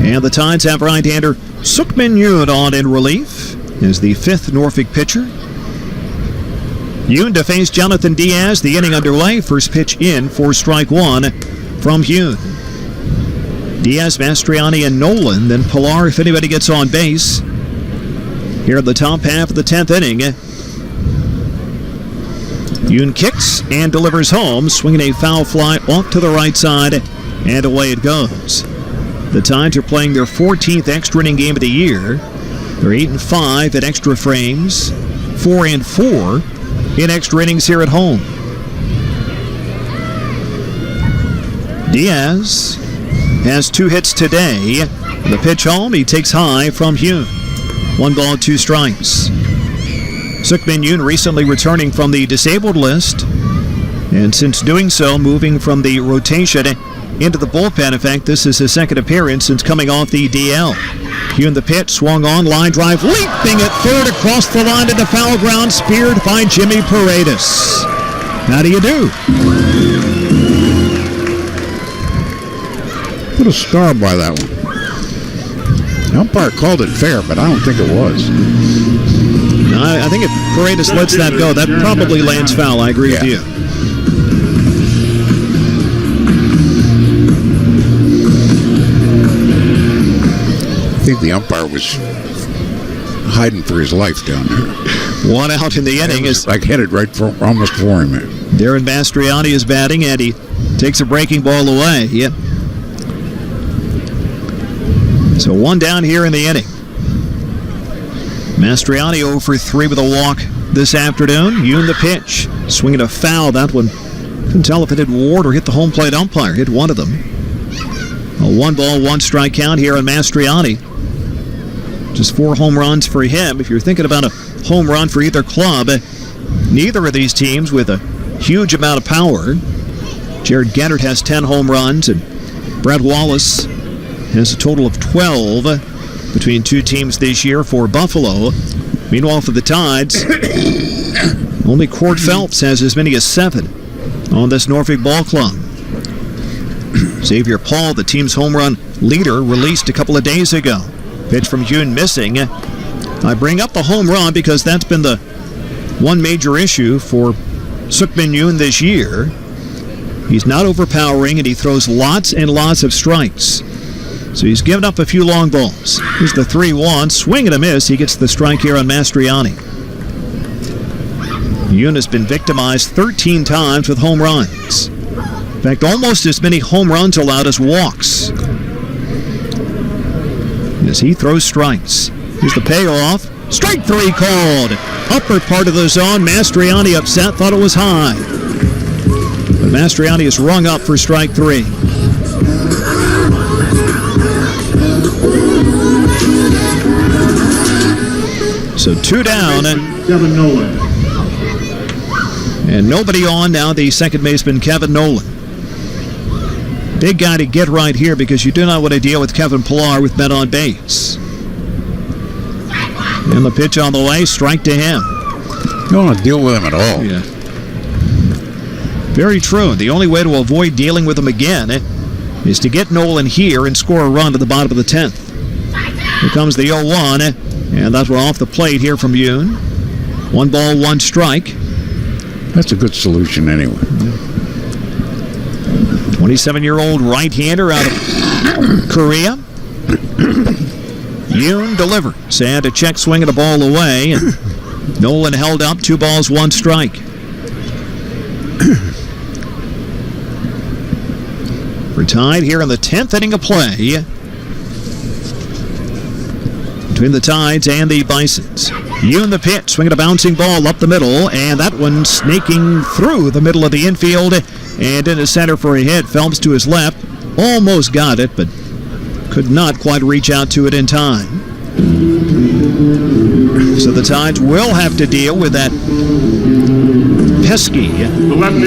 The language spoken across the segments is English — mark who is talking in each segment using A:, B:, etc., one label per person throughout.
A: And the Tides have right-hander Yoon on in relief as the fifth Norfolk pitcher. Yoon to face Jonathan Diaz. The inning underway. First pitch in for strike one from Yoon. Diaz, Mastriani, and Nolan. Then Pilar if anybody gets on base. Here in the top half of the 10th inning. Yoon kicks and delivers home, swinging a foul fly off to the right side, and away it goes. The Tides are playing their 14th extra inning game of the year. They're 8-5 at extra frames, 4-4 in extra innings here at home. Diaz has 2 hits today. The pitch home, he takes high from Yoon. 1 ball, 2 strikes. Suk-min Yoon recently returning from the disabled list, and since doing so, moving from the rotation into the bullpen. In fact, this is his second appearance since coming off the DL. Yoon the pitch, swung on, line drive, leaping at third across the line to the foul ground, speared by Jimmy Paredes. How do you do?
B: Put a star by that one. The umpire called it fair, but I don't think it was.
A: I think if Paredes lets that go, that probably lands foul. I agree with you.
B: I think the umpire was hiding for his life down there.
A: 1 out in the inning is
B: like headed right for almost for him.
A: Darren Mastriani is batting, and he takes a breaking ball away. Yep. So 1 down here in the inning. Mastriani 0 for 3 with a walk this afternoon. Yoon the pitch, swinging a foul. That one, couldn't tell if it hit Ward or hit the home plate umpire. Hit one of them. A 1 ball, 1 strike count here on Mastriani. Just 4 home runs for him. If you're thinking about a home run for either club, neither of these teams with a huge amount of power. Jared Gennard has 10 home runs, and Brad Wallace has a total of 12 between 2 teams this year for Buffalo. Meanwhile, for the Tides, only Cord Phelps has as many as 7 on this Norfolk ball club. Xavier Paul, the team's home run leader, released a couple of days ago. Pitch from Yoon missing. I bring up the home run because that's been the one major issue for Suk-min Yoon this year. He's not overpowering, and he throws lots and lots of strikes. So he's given up a few long balls. Here's the 3-1, swing and a miss. He gets the strike here on Mastriani. Yoon has been victimized 13 times with home runs. In fact, almost as many home runs allowed as walks. As he throws strikes. Here's the payoff. Strike 3 called. Upper part of the zone. Mastriani upset, thought it was high. But Mastriani is rung up for strike 3. So 2 down.
C: Kevin Nolan.
A: And nobody on now, the second baseman, Kevin Nolan. Big guy to get right here because you do not want to deal with Kevin Pilar with men on base. And the pitch on the way, strike to him.
B: You don't want to deal with him at all.
A: Yeah. Very true. The only way to avoid dealing with him again is to get Nolan here and score a run to the bottom of the 10th. Here comes the 0-1, and that one off the plate here from Yoon. 1 ball, 1 strike.
B: That's a good solution anyway.
A: 27-year-old right-hander out of Korea. Yoon delivers, and a check swing and a ball away. And Nolan held up, 2 balls, 1 strike. We're tied here in the 10th inning of play between the Tides and the Bisons. Yoon the pitch, swinging a bouncing ball up the middle, and that one snaking through the middle of the infield and into center for a hit. Phelps to his left, almost got it, but could not quite reach out to it in time. So the Tides will have to deal with that pesky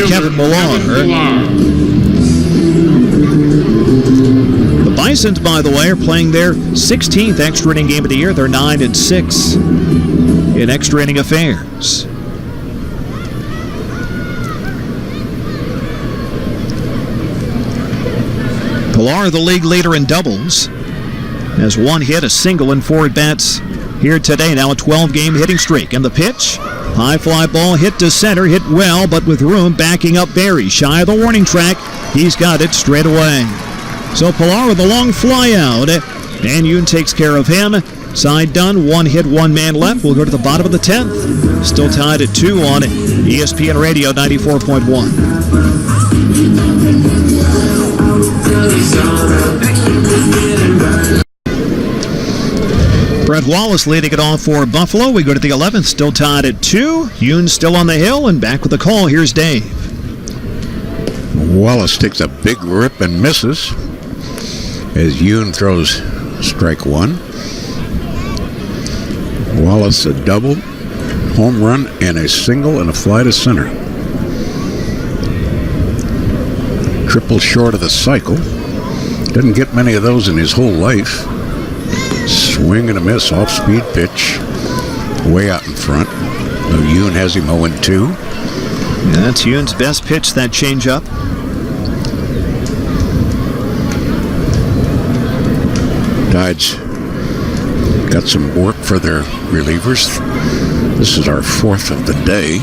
A: Kevin Pilar. The Bisons, by the way, are playing their 16th extra inning game of the year. They're 9-6 in extra inning affairs. Pilar, the league leader in doubles. Has one hit, a single, and 4 at-bats here today. Now a 12-game hitting streak. And the pitch, high fly ball hit to center, hit well, but with room backing up Barry. Shy of the warning track, he's got it straight away. So Pilar with a long fly out, and Yoon takes care of him. Side done, 1 hit, 1 man left. We'll go to the bottom of the 10th. Still tied at 2 on ESPN Radio 94.1. Brett Wallace leading it off for Buffalo. We go to the 11th, still tied at 2. Yoon still on the hill, and back with the call. Here's Dave.
B: Wallace takes a big rip and misses as Yoon throws strike 1. Wallace a double, home run, and a single and a fly to center. Triple short of the cycle. Doesn't get many of those in his whole life. Swing and a miss, off-speed pitch, way out in front. Yoon has him 0-2.
A: Yeah, that's Yoon's best pitch, that changeup.
B: Tides got some work for their relievers. This is our 4th of the day.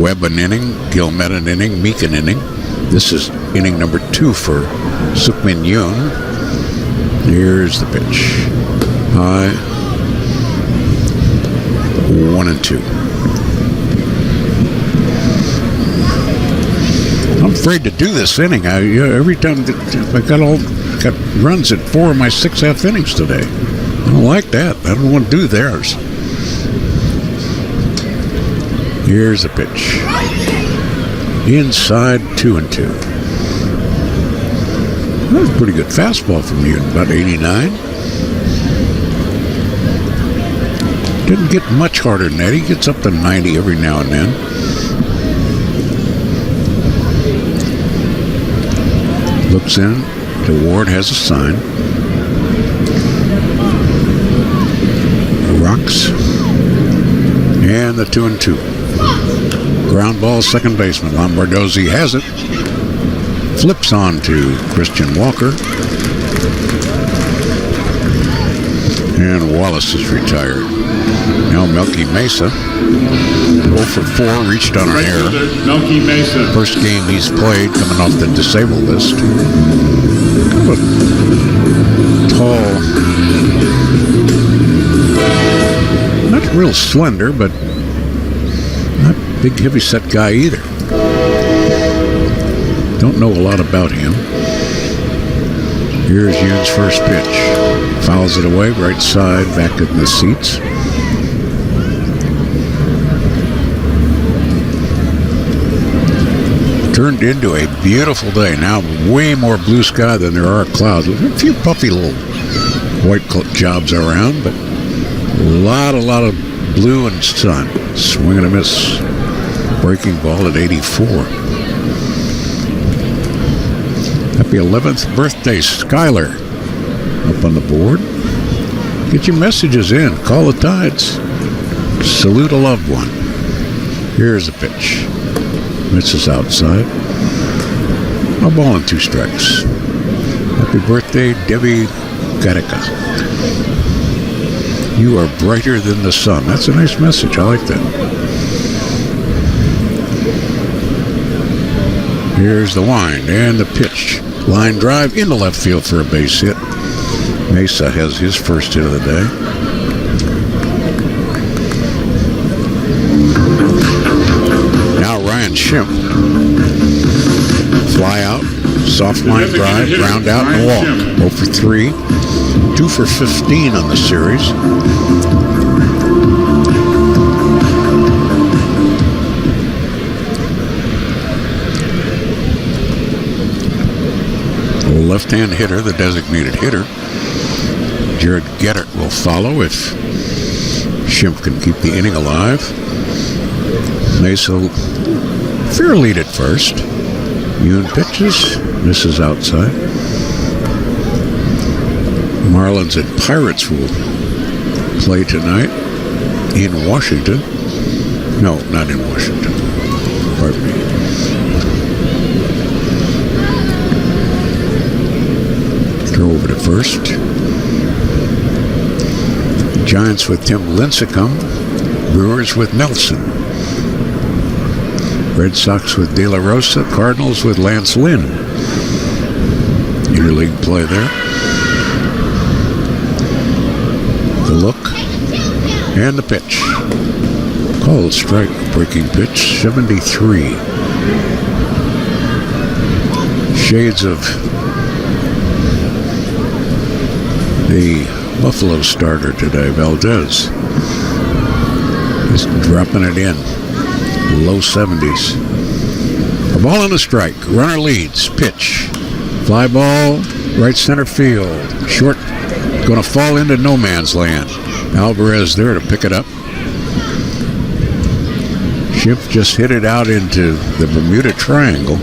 B: Webb an inning, Gilmet an inning, Meek an inning. This is inning number 2 for Suk-min Yoon. Here's the pitch. High. 1-2. I'm afraid to do this inning. Every time I got runs at 4 of my 6 half innings today. I don't like that. I don't want to do theirs. Here's the pitch. Inside, 2-2. That was a pretty good fastball from you, about 89. Didn't get much harder than that. He gets up to 90 every now and then. Looks in. The Ward has a sign. Rocks. And the 2-2. Ground ball, second baseman. Lombardozzi has it. Flips on to Christian Walker. And Wallace is retired. Now Melky Mesa. 0 for 4, reached on an error.
C: Melky Mesa.
B: First game he's played coming off the disabled list. But tall. Not real slender, but not big heavy-set guy either. Don't know a lot about him. Here's Yoon's first pitch. Fouls it away, right side, back in the seats. Turned into a beautiful day. Now way more blue sky than there are clouds. A few puffy little white jobs around, but a lot of blue and sun. Swing and a miss. Breaking ball at 84. Happy 11th birthday, Skyler. Up on the board. Get your messages in. Call the Tides. Salute a loved one. Here's a pitch. Misses outside. A ball and 2 strikes. Happy birthday, Debbie Gattaca. You are brighter than the sun. That's a nice message. I like that. Here's the wind and the pitch. Line drive into left field for a base hit. Mesa has his first hit of the day. Now Ryan Schimpf. Fly out, soft line drive, ground out, and a walk. 0 for 3. 2 for 15 on the series. Left-hand hitter, the designated hitter. Jared Gettert will follow if Schimpf can keep the inning alive. Mesa fair lead at first. Yoon pitches, misses outside. Marlins and Pirates will play tonight in Washington. No, not in Washington. Pardon me. first. Giants with Tim Lincecum. Brewers with Nelson. Red Sox with De La Rosa. Cardinals with Lance Lynn. Interleague play there. The look and the pitch. Called strike, breaking pitch, 73. Shades of the Buffalo starter today, Valdez. He's dropping it in, low 70s. A ball and a strike. Runner leads. Pitch. Fly ball, right center field. Short, going to fall into no man's land. Alvarez there to pick it up. Schimpf just hit it out into the Bermuda Triangle.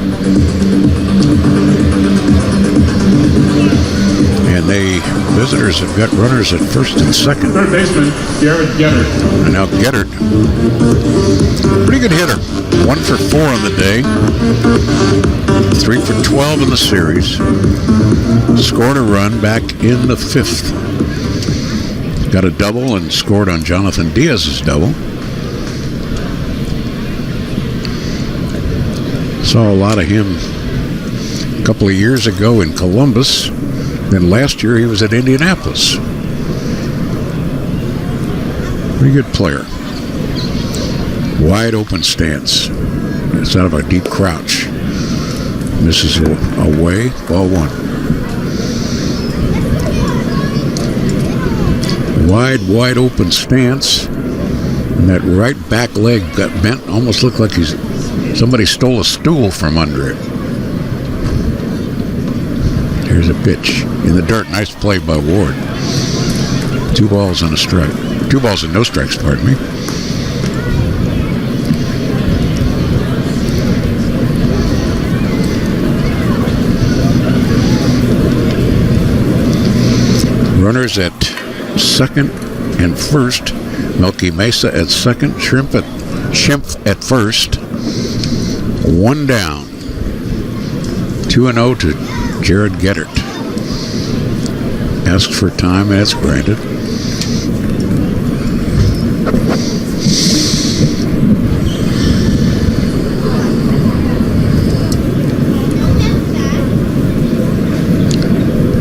B: And the visitors have got runners at first and second.
C: Third baseman, Garrett Gettert.
B: And now Gettert, pretty good hitter. 1 for 4 on the day. 3 for 12 in the series. Scored a run back in the 5th. Got a double and scored on Jonathan Diaz's double. Saw a lot of him a couple of years ago in Columbus. Then last year he was at Indianapolis. Pretty good player. Wide open stance. It's out of a deep crouch. Misses it away. Ball 1. Wide open stance. And that right back leg got bent. Almost looked like somebody stole a stool from under it. Here's a pitch in the dirt. Nice play by Ward. 2 balls and a strike. 2 balls and no strikes, pardon me. Runners at second and first. Melky Mesa at second. Schimpf at first. 1 down. 2-0 to Jared Gettert. Asked for time, and it's granted.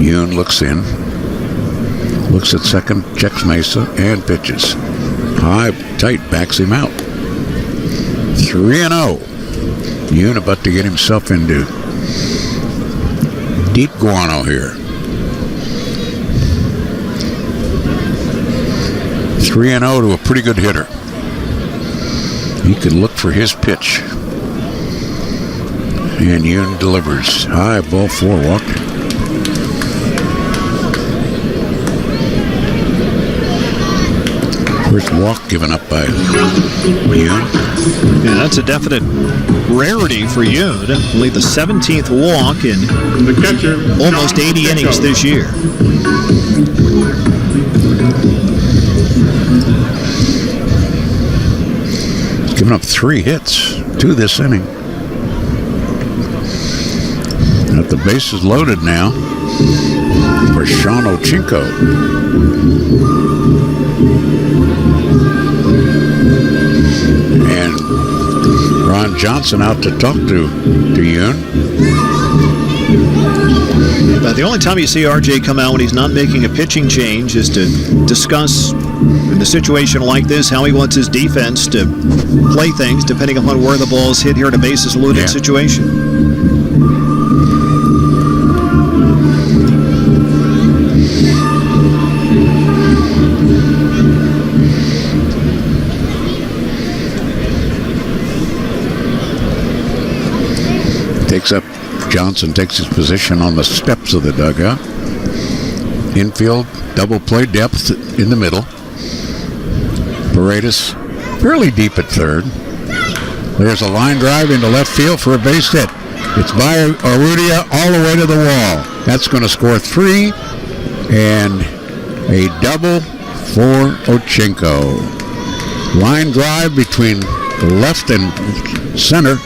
B: Yoon looks in. Looks at second, checks Mesa, and pitches. High, tight, backs him out. 3-0. Yoon about to get himself into deep guano here. 3-0 to a pretty good hitter. He could look for his pitch. And Yoon delivers. High, ball 4, walked. First walk given up by Yoon.
A: Yeah, that's a definite rarity for Yoon. I believe the 17th walk in
C: The catcher,
A: almost 80 innings this year.
B: He's given up 3 hits, 2 this inning. Got the bases loaded now for Sean Ochinko. And Ron Johnson out to talk to Yoon.
A: But the only time you see RJ come out when he's not making a pitching change is to discuss, in a situation like this, how he wants his defense to play things depending upon where the ball's hit here in a bases loaded situation.
B: Johnson takes his position on the steps of the dugout. Infield, double play depth in the middle. Paredes fairly deep at third. There's a line drive into left field for a base hit. It's by Urrutia all the way to the wall. That's going to score 3 and a double for Ochinko. Line drive between left and center.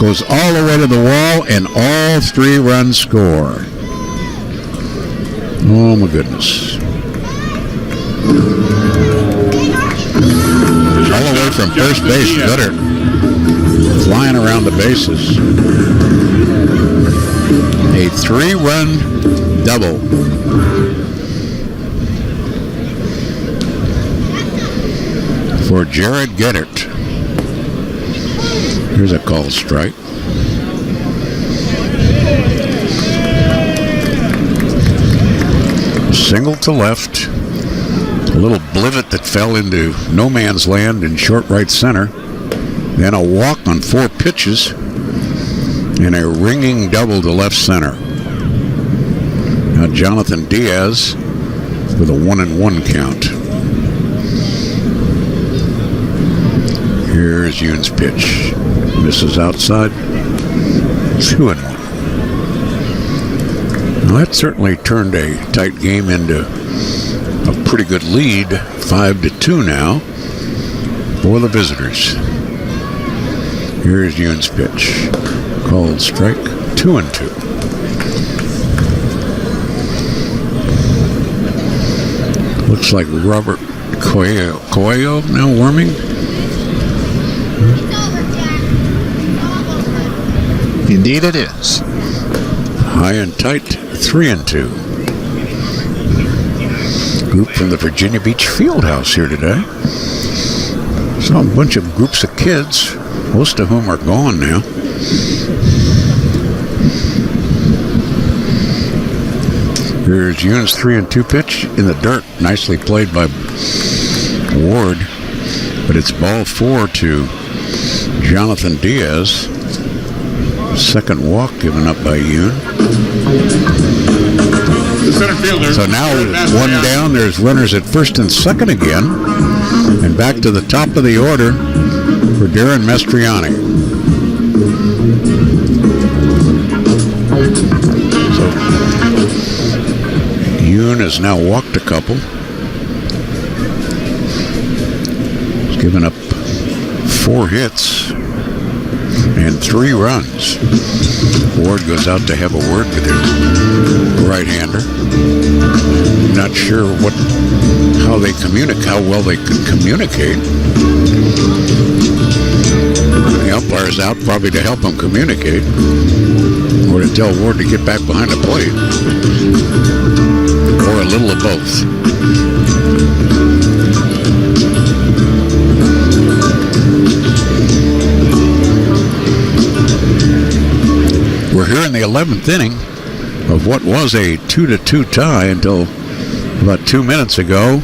B: Goes all the way to the wall, and all 3 runs score. Oh, my goodness. All the way from first base, Gutter flying around the bases. A 3-run double. For Jared Gettert. Here's a called strike. Single to left. A little blivet that fell into no man's land in short right center. Then a walk on 4 pitches. And a ringing double to left center. Now Jonathan Diaz with a 1-1 count. Here's Yoon's pitch. Misses outside. 2-1. Well, that certainly turned a tight game into a pretty good lead. 5-2 now for the visitors. Here's Yoon's pitch. Called strike. 2-2. Looks like Robert Coelho now warming.
A: Indeed it is.
B: High and tight, 3-2. Group from the Virginia Beach Fieldhouse here today. Saw a bunch of groups of kids, most of whom are gone now. Here's Yoon's 3-2 pitch in the dirt. Nicely played by Ward. But it's ball 4 to Jonathan Diaz. Second walk given up by Yoon.
C: The center fielder.
B: So now one down. There's runners at first and second again. And back to the top of the order for Darren Mastriani. So Yoon has now walked a couple. He's given up 4 hits and 3 runs. Ward goes out to have a word with his right-hander. Not sure how well they can communicate. The umpire's out probably to help him communicate, or to tell Ward to get back behind the plate, or a little of both. We're here in the 11th inning of what was a 2-2 tie until about 2 minutes ago.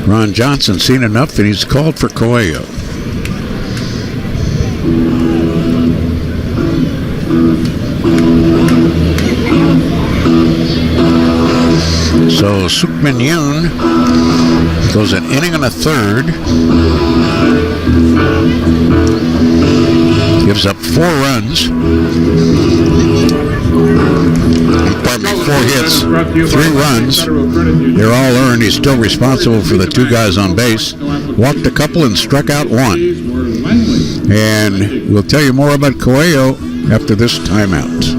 B: Ron Johnson seen enough that he's called for Coelho. So Suk-min Yoon goes an inning and a third. Gives up 4 runs. Pardon me, 4 hits, 3 runs. They're all earned. He's still responsible for the 2 guys on base. Walked a couple and struck out 1. And we'll tell you more about Coelho after this timeout.